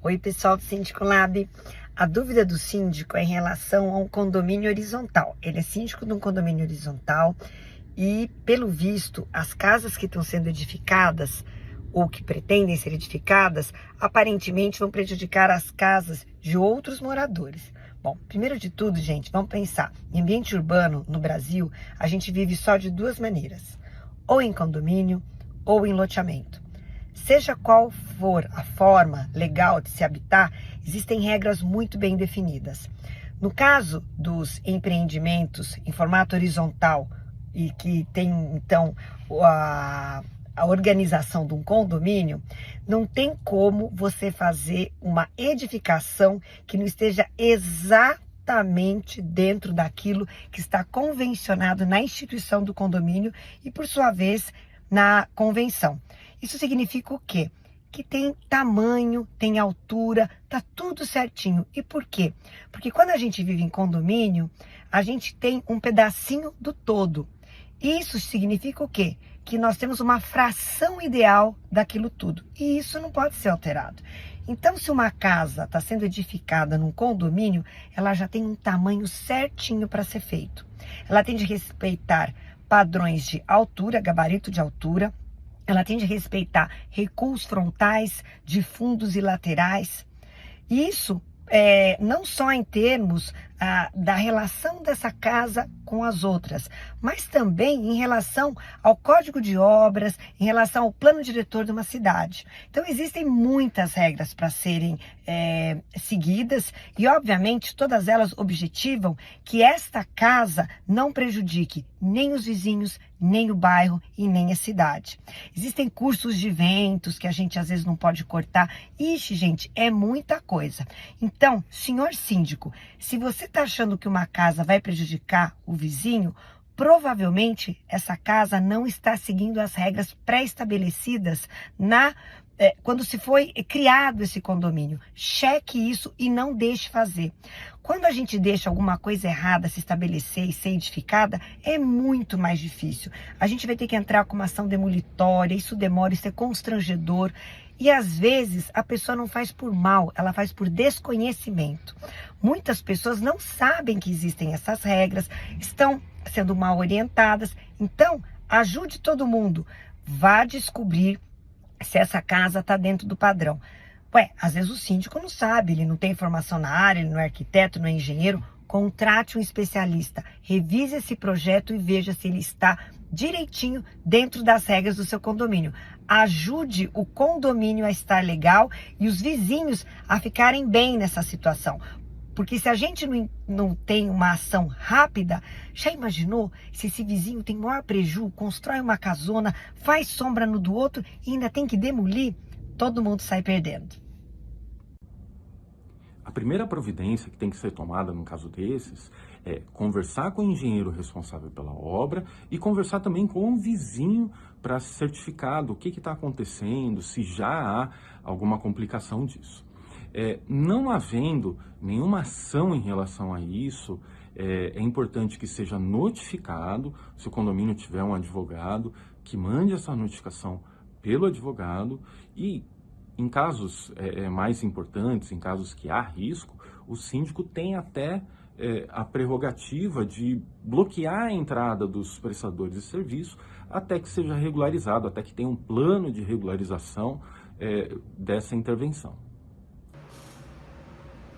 Oi, pessoal do Síndico Lab. A dúvida do síndico é em relação a um condomínio horizontal. Ele é síndico de um condomínio horizontal e, pelo visto, as casas que estão sendo edificadas ou que pretendem ser edificadas, aparentemente vão prejudicar as casas de outros moradores. Bom, primeiro de tudo, gente, vamos pensar. Em ambiente urbano, no Brasil, a gente vive só de duas maneiras. Ou em condomínio ou em loteamento. Seja qual for a forma legal de se habitar, existem regras muito bem definidas. No caso dos empreendimentos em formato horizontal e que tem, então, a organização de um condomínio, não tem como você fazer uma edificação que não esteja exatamente dentro daquilo que está convencionado na instituição do condomínio e, por sua vez, na convenção. Isso significa o quê? Que tem tamanho, tem altura, tá tudo certinho. E por quê? Porque quando a gente vive em condomínio, a gente tem um pedacinho do todo. Isso significa o quê? Que nós temos uma fração ideal daquilo tudo. E isso não pode ser alterado. Então, se uma casa está sendo edificada num condomínio, ela já tem um tamanho certinho para ser feito. Ela tem de respeitar padrões de altura, gabarito de altura. Ela tem de respeitar recuos frontais, de fundos e laterais. Isso não só em termos da relação dessa casa com as outras, mas também em relação ao código de obras, em relação ao plano diretor de uma cidade. Então, existem muitas regras para serem seguidas e, obviamente, todas elas objetivam que esta casa não prejudique nem os vizinhos, nem o bairro e nem a cidade. Existem cursos de ventos que a gente às vezes não pode cortar. Ixi, gente, é muita coisa. Então, senhor síndico, se você está achando que uma casa vai prejudicar o vizinho, provavelmente essa casa não está seguindo as regras pré-estabelecidas quando se foi criado esse condomínio. Cheque isso e não deixe fazer. Quando a gente deixa alguma coisa errada se estabelecer e ser edificada, é muito mais difícil. A gente vai ter que entrar com uma ação demolitória, isso demora, isso é constrangedor. E às vezes a pessoa não faz por mal, ela faz por desconhecimento. Muitas pessoas não sabem que existem essas regras, estão sendo mal orientadas. Então, ajude todo mundo. Vá descobrir se essa casa está dentro do padrão. Às vezes o síndico não sabe, ele não tem formação na área, ele não é arquiteto, não é engenheiro. Contrate um especialista, revise esse projeto e veja se ele está direitinho dentro das regras do seu condomínio. Ajude o condomínio a estar legal e os vizinhos a ficarem bem nessa situação. Porque se a gente não tem uma ação rápida, já imaginou se esse vizinho tem maior prejuízo, constrói uma casona, faz sombra no do outro e ainda tem que demolir? Todo mundo sai perdendo. A primeira providência que tem que ser tomada num caso desses é conversar com o engenheiro responsável pela obra e conversar também com o vizinho para se certificar do que está acontecendo, se já há alguma complicação disso. Não havendo nenhuma ação em relação a isso, é importante que seja notificado, se o condomínio tiver um advogado, que mande essa notificação pelo advogado e, em casos mais importantes, em casos que há risco, o síndico tem até a prerrogativa de bloquear a entrada dos prestadores de serviço até que seja regularizado, até que tenha um plano de regularização dessa intervenção.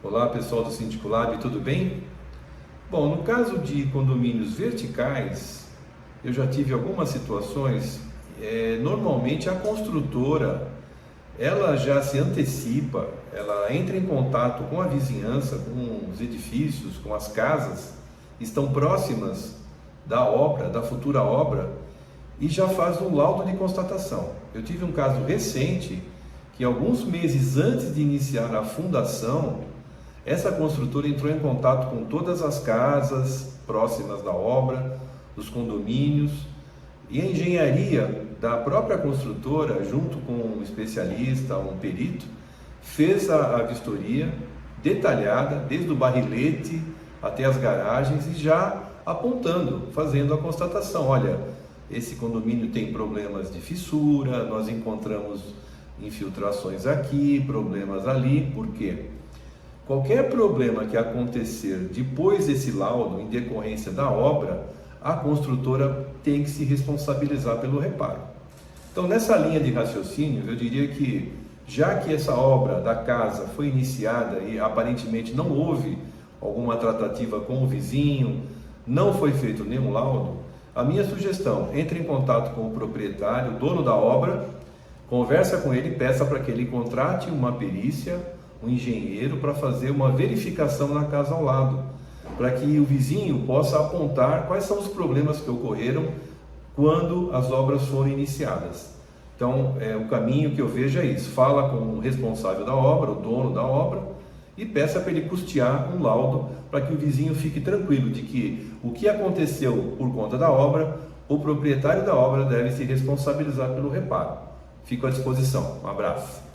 Olá pessoal do Síndico Lab, tudo bem? Bom, no caso de condomínios verticais, eu já tive algumas situações, normalmente a construtora, ela já se antecipa, ela entra em contato com a vizinhança, com os edifícios, com as casas, estão próximas da obra, da futura obra, e já faz um laudo de constatação. Eu tive um caso recente, que alguns meses antes de iniciar a fundação, essa construtora entrou em contato com todas as casas próximas da obra, dos condomínios, e a engenharia da própria construtora, junto com um especialista, um perito, fez a vistoria detalhada, desde o barrilete até as garagens, e já apontando, fazendo a constatação: olha, esse condomínio tem problemas de fissura, nós encontramos infiltrações aqui, problemas ali. Por quê? Qualquer problema que acontecer depois desse laudo, em decorrência da obra, a construtora tem que se responsabilizar pelo reparo. Então, nessa linha de raciocínio, eu diria que, já que essa obra da casa foi iniciada e aparentemente não houve alguma tratativa com o vizinho, não foi feito nenhum laudo, a minha sugestão: entre em contato com o proprietário, o dono da obra, conversa com ele, peça para que ele contrate uma perícia, um engenheiro, para fazer uma verificação na casa ao lado, para que o vizinho possa apontar quais são os problemas que ocorreram quando as obras foram iniciadas. Então, o caminho que eu vejo é isso: fala com o responsável da obra, o dono da obra, e peça para ele custear um laudo, para que o vizinho fique tranquilo de que o que aconteceu por conta da obra, o proprietário da obra deve se responsabilizar pelo reparo. Fico à disposição. Um abraço.